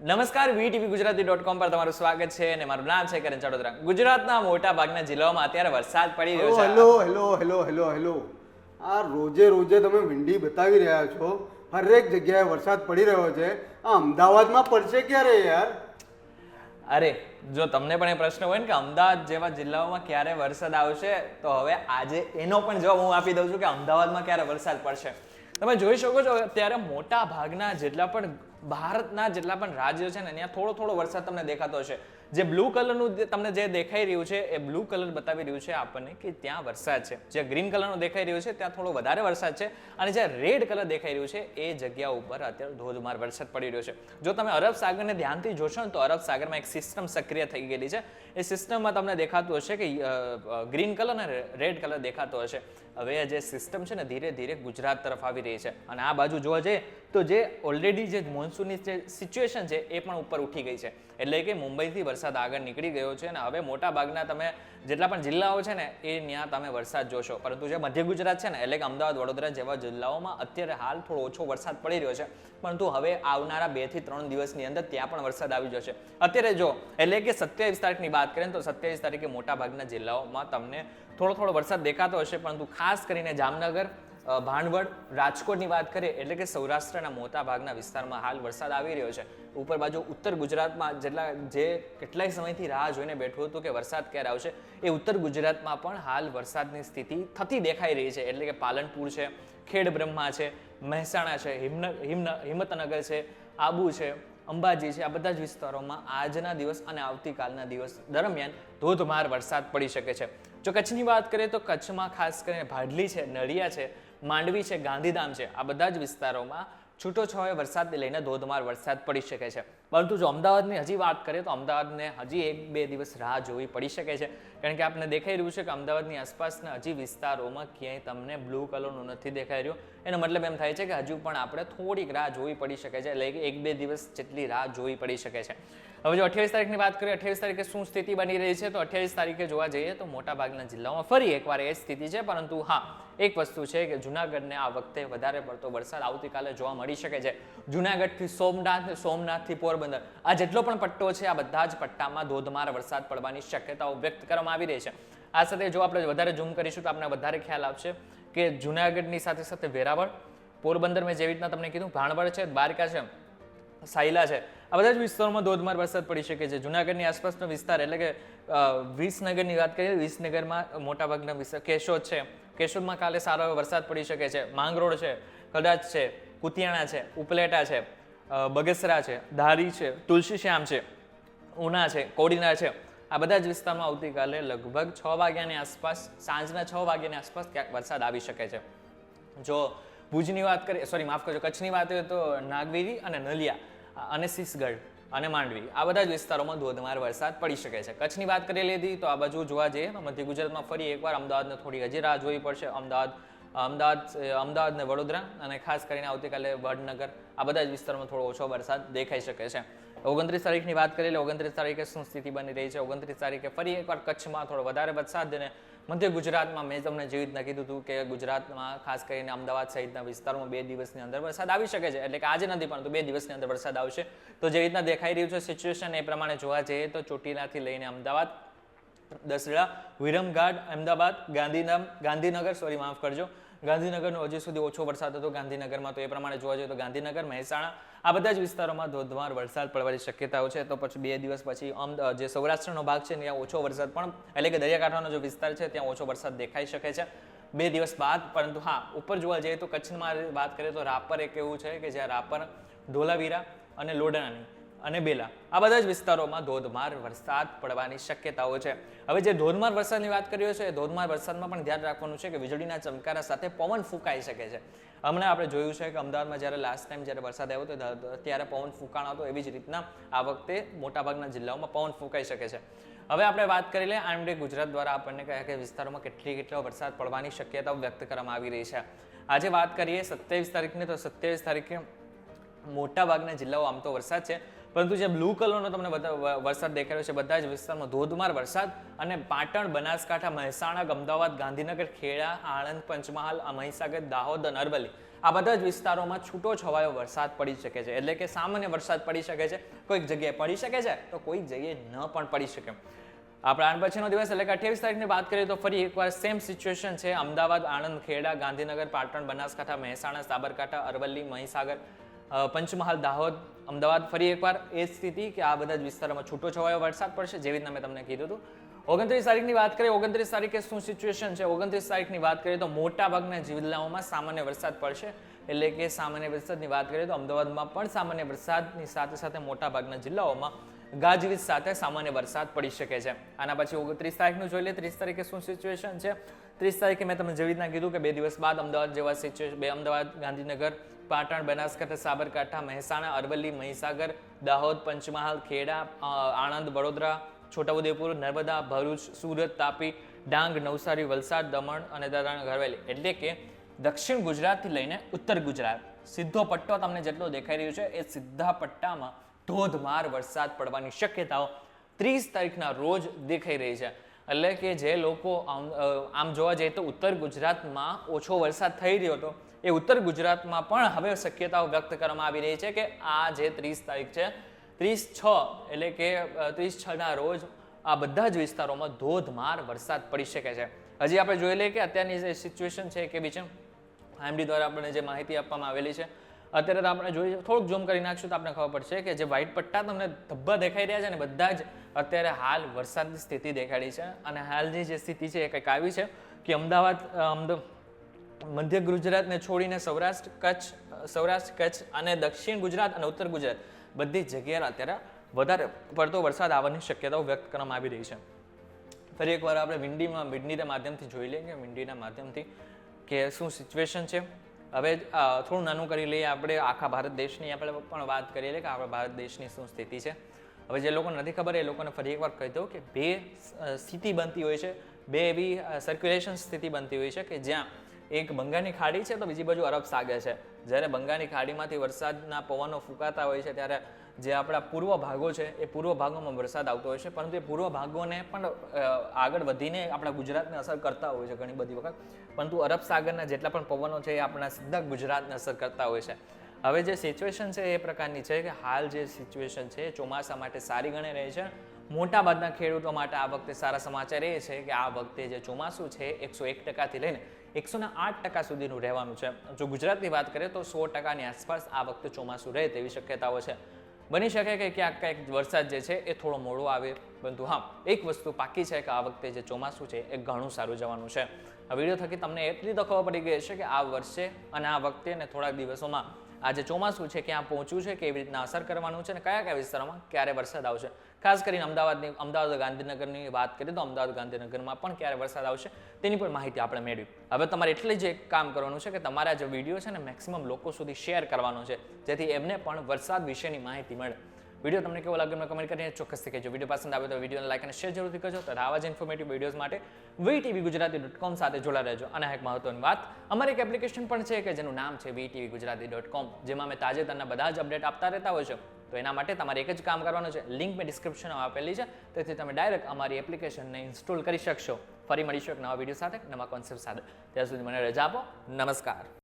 નમસ્કાર, વીટીવી ગુજરાતી.com પર તમારું સ્વાગત છે અને મારું નામ છે કરણ ચડોદરા. ગુજરાતના મોટા ભાગના જિલ્લાઓમાં અત્યારે વરસાદ પડી રહ્યો છે. હેલો. આ રોજે તમે વિંડી બતાવી રહ્યા છો. હરેક જગ્યાએ વરસાદ પડી રહ્યો છે. આ અમદાવાદમાં પડશે ક્યારે યાર? અરે, જો તમને પણ એ પ્રશ્ન હોય ને કે અમદાવાદ જેવા જિલ્લાઓમાં ક્યારે વરસાદ આવશે, તો હવે આજે એનો પણ જવાબ હું આપી દઉં છું કે અમદાવાદમાં ક્યારે વરસાદ પડશે. તમે જોઈ શકો છો અત્યારે મોટા ભાગના જેટલા પણ ભારતના જેટલા પણ રાજ્યો છે ને ત્યાં થોડો વરસાદ તમને દેખાતો હશે. જે બ્લુ કલરનું તમને જે દેખાઈ રહ્યું છે એ બ્લુ કલર બતાવી રહ્યું છે આપણને કે ત્યાં વરસાદ છે. જે ગ્રીન કલરનું દેખાઈ રહ્યું છે ત્યાં થોડો વધારે વરસાદ છે અને જે રેડ કલર દેખાઈ રહ્યું છે એ જગ્યા ઉપર અત્યારે ધોધમાર વરસાદ પડી રહ્યો છે. જો તમે અરબ સાગરને ધ્યાનથી જોશો ને તો અરબ સાગરમાં એક સિસ્ટમ સક્રિય થઈ ગયેલી છે. એ સિસ્ટમમાં તમને દેખાતું હશે કે ગ્રીન કલર અને રેડ કલર દેખાતો હશે. હવે જે સિસ્ટમ છે ને ધીરે ધીરે ગુજરાત તરફ આવી રહી છે અને આ બાજુ જોવા જઈએ તો જે ઓલરેડી જે મોન્સૂનની જે સિચ્યુએશન છે એ પણ ઉપર ઉઠી ગઈ છે. એટલે કે મુંબઈથી વરસાદ આગળ નીકળી ગયો છે અને હવે મોટા ભાગના તમે જેટલા પણ જિલ્લાઓ છે ને એ ત્યાં તમે વરસાદ જોશો. પરંતુ જે મધ્ય ગુજરાત છે ને એટલે કે અમદાવાદ, વડોદરા જેવા જિલ્લાઓમાં અત્યારે હાલ થોડો ઓછો વરસાદ પડી રહ્યો છે. પરંતુ હવે આવનારા 2 થી 3 દિવસની અંદર ત્યાં પણ વરસાદ આવી જશે. અત્યારે જો એટલે કે 27 તારીખની વાત કરીએ તો 27 તારીખે મોટા ભાગના જિલ્લાઓમાં તમને થોડો વરસાદ દેખાતો હશે. પરંતુ ખાસ કરીને જામનગર, ભાણવડ, રાજકોટની વાત કરીએ એટલે કે સૌરાષ્ટ્રના મોટા ભાગના વિસ્તારમાં હાલ વરસાદ આવી રહ્યો છે. ઉપર બાજુ ઉત્તર ગુજરાતમાં જે કેટલાય સમયથી રાહ જોઈને બેઠું હતું કે વરસાદ ક્યારે આવશે, એ ઉત્તર ગુજરાતમાં પણ હાલ વરસાદની સ્થિતિ થતી દેખાઈ રહી છે. એટલે કે પાલનપુર છે, ખેડબ્રહ્મા છે, મહેસાણા છે, હિંમતનગર છે, આબુ છે, અંબાજી છે, આ બધા જ વિસ્તારોમાં આજના દિવસ અને આવતીકાલના દિવસ દરમિયાન ધોધમાર વરસાદ પડી શકે છે. જો કચ્છની વાત કરીએ તો કચ્છમાં ખાસ કરીને ભાડલી છે, નળિયા છે, માંડવી છે, ગાંધીધામ છે, આ બધા જ વિસ્તારોમાં છૂટોછવાયો વરસાદને લઈને ધોધમાર વરસાદ પડી શકે છે. પરંતુ જો અમદાવાદની હજી વાત કરીએ તો અમદાવાદને હજી 1-2 દિવસ રાહ જોવી પડી શકે છે. કારણ કે આપણને દેખાઈ રહ્યું છે કે અમદાવાદની આસપાસના હજી વિસ્તારોમાં ક્યાંય તમને બ્લુ કલરનું નથી દેખાઈ રહ્યું. એનો મતલબ એમ થાય છે કે હજુ પણ આપણે થોડીક રાહ જોવી પડી શકે છે. એટલે કે 1-2 દિવસ જેટલી રાહ જોવી પડી શકે છે. હવે જો 28 તારીખની વાત કરીએ, 28 તારીખે શું સ્થિતિ બની રહી છે તો 28 તારીખે જોવા જઈએ તો મોટા ભાગના જિલ્લાઓમાં ફરી એકવાર એ સ્થિતિ છે. પરંતુ હા, એક વસ્તુ છે કે જુનાગઢને આ વખતે વધારે પડતો વરસાદ આવતીકાલે જોવા મળી શકે છે. જુનાગઢથી સોમનાથથી પોરબંદર આ જેટલો પણ પટ્ટો છે આ બધા જ પટ્ટામાં ધોધમાર વરસાદ પડવાની શક્યતાઓ વ્યક્ત કરવામાં આવી રહી છે. આ સાથે જો આપણે વધારે ઝૂમ કરીશું તો આપણે વધારે ખ્યાલ આવશે કે જુનાગઢની સાથે સાથે વેરાવળ, પોરબંદર મેં જેવી રીતના તમને કીધું, ભાણવડ છે, દ્વારકા છે, સાયલા છે, આ બધા જ વિસ્તારોમાં ધોધમાર વરસાદ પડી શકે છે. જુનાગઢની આસપાસનો વિસ્તાર એટલે કે વિસનગરની વાત કરીએ, વિસનગરમાં મોટાભાગના વિસ્તાર, કેશોદ છે, કેશોદમાં કાલે સારો વરસાદ પડી શકે છે. માંગરોળ છે, કદાચ છે, કુતિયાણા છે, ઉપલેટા છે, બગસરા છે, ધારી છે, તુલસીશ્યામ છે, ઉના છે, કોડીનાર છે, આ બધા જ વિસ્તારમાં આવતીકાલે લગભગ 6 વાગ્યાની આસપાસ, સાંજના 6 વાગ્યાની આસપાસ ક્યાંક વરસાદ આવી શકે છે. જો ભુજની વાત કરીએ, કચ્છની વાત કરીએ તો નાગવેલી અને નલિયા અને સિસગઢ અને માંડવી આ બધા જ વિસ્તારોમાં ધોધમાર વરસાદ પડી શકે છે. કચ્છની વાત કરી લીધી તો આ બાજુ જોવા જઈએ તો મધ્ય ગુજરાતમાં ફરી એકવાર અમદાવાદને થોડી હજી રાહ જોવી પડશે. અમદાવાદ ને વડોદરા અને ખાસ કરીને આવતીકાલે વડનગર આ બધા જ વિસ્તારોમાં થોડો ઓછો વરસાદ દેખાઈ શકે છે. 29 તારીખની વાત કરીએ, 29 તારીખે શું સ્થિતિ બની રહી છે? 29 તારીખે ફરી એકવાર કચ્છમાં થોડો વધારે વરસાદ અને મધ્ય ગુજરાતમાં મેં તમને જેવી રીતના કીધું હતું કે ગુજરાતમાં ખાસ કરીને અમદાવાદ સહિતના વિસ્તારોમાં 2 દિવસની અંદર વરસાદ આવી શકે છે. એટલે કે આજે નથી પરંતુ 2 દિવસની અંદર વરસાદ આવશે. તો જેવી રીતના દેખાઈ રહ્યું છે સિચ્યુએશન એ પ્રમાણે જોવા જઈએ તો ચોટીલાથી લઈને અમદાવાદ, દસડા, વિરમગામ, અમદાવાદ, ગાંધીનગરનો હજી સુધી ઓછો વરસાદ હતો ગાંધીનગરમાં. તો એ પ્રમાણે જોવા જઈએ તો ગાંધીનગર, મહેસાણા આ બધા જ વિસ્તારોમાં ધોધમાર વરસાદ પડવાની શક્યતાઓ છે. તો પછી 2 દિવસ પછી જે સૌરાષ્ટ્રનો ભાગ છે ત્યાં ઓછો વરસાદ પણ એટલે કે દરિયાકાંઠાનો જે વિસ્તાર છે ત્યાં ઓછો વરસાદ દેખાઈ શકે છે 2 દિવસ બાદ. પરંતુ હા, ઉપર જોવા જઈએ તો કચ્છમાં વાત કરીએ તો રાપર એક એવું છે કે જ્યાં રાપર, ધોલાવીરા અને લોડાણી અને બેલા આ બધા જ વિસ્તારોમાં ધોધમાર વરસાદ પડવાની શક્યતાઓ છે. હવે જે ધોધમાર વરસાદની વાત કરીએ છીએ, ધોધમાર વરસાદમાં પણ ધ્યાન રાખવાનું છે કે વીજળીના ચમકારા સાથે પવન ફૂંકાઈ શકે છે. હમણાં આપણે જોયું છે કે અમદાવાદમાં જ્યારે લાસ્ટ ટાઈમ જ્યારે વરસાદ આવ્યો હતો ત્યારે પવન ફૂંકાણો હતો. એવી જ રીતના આ વખતે મોટાભાગના જિલ્લાઓમાં પવન ફૂંકાઈ શકે છે. હવે આપણે વાત કરી લઈએ આઈએમડી ગુજરાત દ્વારા આપણને કયા કયા વિસ્તારોમાં કેટલો વરસાદ પડવાની શક્યતાઓ વ્યક્ત કરવામાં આવી રહી છે. આજે વાત કરીએ 27 તારીખની તો 27 તારીખે મોટાભાગના જિલ્લાઓ આમ તો વરસાદ છે. પરંતુ જે બ્લુ કલરનો તમને વરસાદ દેખાઈ રહ્યો છે બધા જ વિસ્તારમાં ધોધમાર વરસાદ અને પાટણ, બનાસકાંઠા, મહેસાણા, અમદાવાદ, ગાંધીનગર, ખેડા, આણંદ, પંચમહાલ, મહીસાગર, દાહોદ અને અરવલ્લી આ બધા જ વિસ્તારોમાં છૂટો છવાયો વરસાદ પડી શકે છે. એટલે કે સામાન્ય વરસાદ પડી શકે છે, કોઈક જગ્યાએ પડી શકે છે તો કોઈક જગ્યાએ ન પણ પડી શકે. આપણે આના પછીનો દિવસ એટલે કે 28 તારીખની વાત કરીએ તો ફરી એકવાર સેમ સિચ્યુએશન છે. અમદાવાદ, આણંદ, ખેડા, ગાંધીનગર, પાટણ, બનાસકાંઠા, મહેસાણા, સાબરકાંઠા, અરવલ્લી, મહીસાગર, પંચમહાલ, દાહોદ, અમદાવાદ ફરી એકવાર એ સ્થિતિ કે આ બધા જ વિસ્તારોમાં છૂટો છવાયો વરસાદ પડશે, જેવી રીતના મેં તમને કીધું હતું. 29 તારીખની વાત કરીએ, 29 તારીખે શું સિચ્યુએશન છે? 29 તારીખની વાત કરીએ તો મોટા ભાગના જિલ્લાઓમાં સામાન્ય વરસાદ પડશે. એટલે કે સામાન્ય વરસાદની વાત કરીએ તો અમદાવાદમાં પણ સામાન્ય વરસાદની સાથે સાથે મોટા ભાગના જિલ્લાઓમાં ગાજવીજ સાથે સામાન્ય વરસાદ પડી શકે છે. આના પછી 29 તારીખનું જોઈ લઈએ. 30 તારીખે શું સિચ્યુએશન છે? 30 તારીખે મેં તમને જેવી રીતના કીધું કે 2 દિવસ બાદ અમદાવાદ જેવા સિચ્યુએશન, અમદાવાદ, ગાંધીનગર, પાટણ, બનાસકાંઠા, સાબરકાંઠા, મહેસાણા, અરવલ્લી, મહીસાગર, દાહોદ, પંચમહાલ, ખેડા, આણંદ, વડોદરા, છોટાઉદેપુર, નર્મદા, ભરૂચ, સુરત, તાપી, ડાંગ, નવસારી, વલસાડ, દમણ અને દાદરા હવેલી એટલે કે દક્ષિણ ગુજરાતથી લઈને ઉત્તર ગુજરાત સીધો પટ્ટો તમને જેટલો દેખાઈ રહ્યો છે એ સીધા પટ્ટામાં ધોધમાર વરસાદ પડવાની શક્યતાઓ 30 તારીખના રોજ દેખાઈ રહી છે. એટલે કે જે લોકો આમ જોવા જઈએ તો ઉત્તર ગુજરાતમાં ઓછો વરસાદ થઈ રહ્યો હતો એ ઉત્તર ગુજરાતમાં પણ હવે શક્યતાઓ વ્યક્ત કરવામાં આવી રહી છે કે આ જે 30 તારીખ છે 30/6 એટલે કે 30/6ના રોજ આ બધા જ વિસ્તારોમાં ધોધમાર વરસાદ પડી શકે છે. હજી આપણે જોઈ લઈએ કે અત્યારની જે સિચ્યુએશન છે કેવી છે. આઈએમડી દ્વારા આપણને જે માહિતી આપવામાં આવેલી છે અત્યારે તો આપણે જોઈએ, થોડુંક ઝૂમ કરી નાખશું તો આપણે ખબર પડશે કે જે વ્હાઇટ પટ્ટા તમને ધબ્બા દેખાઈ રહ્યા છે ને બધા જ અત્યારે હાલ વરસાદની સ્થિતિ દેખાડી છે. અને હાલની જે સ્થિતિ છે એ કંઈક આવી છે કે અમદાવાદ, મધ્ય ગુજરાતને છોડીને સૌરાષ્ટ્ર, કચ્છ અને દક્ષિણ ગુજરાત અને ઉત્તર ગુજરાત બધી જગ્યાએ અત્યારે વધારે પડતો વરસાદ આવવાની શક્યતાઓ વ્યક્ત કરવામાં આવી રહી છે. ફરી એકવાર આપણે વિંડીના માધ્યમથી જોઈ લઈએ કે વિંડીના માધ્યમથી કે શું સિચ્યુએશન છે. હવે થોડું નાનું કરી લઈએ, આપણે આખા ભારત દેશની આપણે પણ વાત કરી લઈએ કે આપણા ભારત દેશની શું સ્થિતિ છે. હવે જે લોકોને નથી ખબર એ લોકોને ફરી એકવાર કહી દઉં કે 2 સ્થિતિ બનતી હોય છે, 2 એવી સર્ક્યુલેશન સ્થિતિ બનતી હોય છે કે જ્યાં એક બંગાળની ખાડી છે તો બીજી બાજુ અરબ સાગર છે. જ્યારે બંગાળની ખાડીમાંથી વરસાદના પવનો ફૂંકાતા હોય છે ત્યારે જે આપણા પૂર્વ ભાગો છે એ પૂર્વ ભાગોમાં વરસાદ આવતો હોય છે, પરંતુ એ પૂર્વ ભાગોને પણ આગળ વધીને આપણા ગુજરાતને અસર કરતા હોય છે ઘણી બધી વખત. પરંતુ અરબ સાગરના જેટલા પણ પવનો છે એ આપણા સીધા ગુજરાતને અસર કરતા હોય છે. હવે જે સિચ્યુએશન છે એ પ્રકારની છે કે હાલ જે સિચ્યુએશન છે એ ચોમાસા માટે સારી ગણાઈ રહી છે. મોટાભાગના ખેડૂતો માટે આ વખતે સારા સમાચાર એ છે કે આ વખતે જે ચોમાસું છે 101%થી લઈને 108% સુધીનું રહેવાનું છે. જો ગુજરાતની વાત કરીએ તો 100%ની આસપાસ આ વખતે ચોમાસું રહે તેવી શક્યતાઓ છે. બની શકે કે ક્યાંક કંઈક વરસાદ જે છે એ થોડો મોડો આવે, પરંતુ હા એક વસ્તુ પાકી છે કે આ વખતે જે ચોમાસું છે એ ઘણું સારું જવાનું છે. આ વિડીયો થકી તમને એટલી તો ખબર પડી ગઈ છે કે આ વર્ષે અને આ વખતે અને થોડાક દિવસોમાં આ જે ચોમાસું છે ક્યાં પહોંચ્યું છે, કેવી રીતના અસર કરવાનું છે અને કયા કયા વિસ્તારોમાં ક્યારે વરસાદ આવશે. ખાસ કરીને અમદાવાદ ગાંધીનગરની વાત કરીએ તો અમદાવાદ ગાંધીનગરમાં પણ ક્યારે વરસાદ આવશે તેની પણ માહિતી આપણે મેળવી. હવે તમારે એટલે જ એક કામ કરવાનું છે કે તમારા જે વિડીયો છે ને મેક્સિમમ લોકો સુધી શેર કરવાનો છે જેથી એમને પણ વરસાદ વિશેની માહિતી મળે. વિડીયો તમને કેવો લાગ્યો કમેન્ટ કરીને ચોક્કસથી કહેજો. વિડીયો પસંદ આવે તો વિડીયોને લાઈક અને શેર જરૂરથી કરજો. તો આવા જ ઇન્ફોર્મેટિવ વિડીયોઝ માટે VTVGujarati.com સાથે જોડાઈ રહેજો. અને એક મહત્વની વાત, અમારી એક એપ્લિકેશન પણ છે કે જેનું નામ છે VTVGujarati.com, જેમાં અમે તાજેતરના બધા જ અપડેટ આપતા રહેતા હોય છે. તો એના માટે તમારે એક જ કામ કરવાનું છે, લિંક મેં ડિસ્ક્રિપ્શનમાં આપેલી છે, તેથી તમે ડાયરેક્ટ અમારી એપ્લિકેશનને ઇન્સ્ટોલ કરી શકશો. ફરી મળીશું એક નવા વિડીયો સાથે, નવા કોન્સેપ્ટ સાથે. ત્યાં સુધી મને રજા આપો. નમસ્કાર.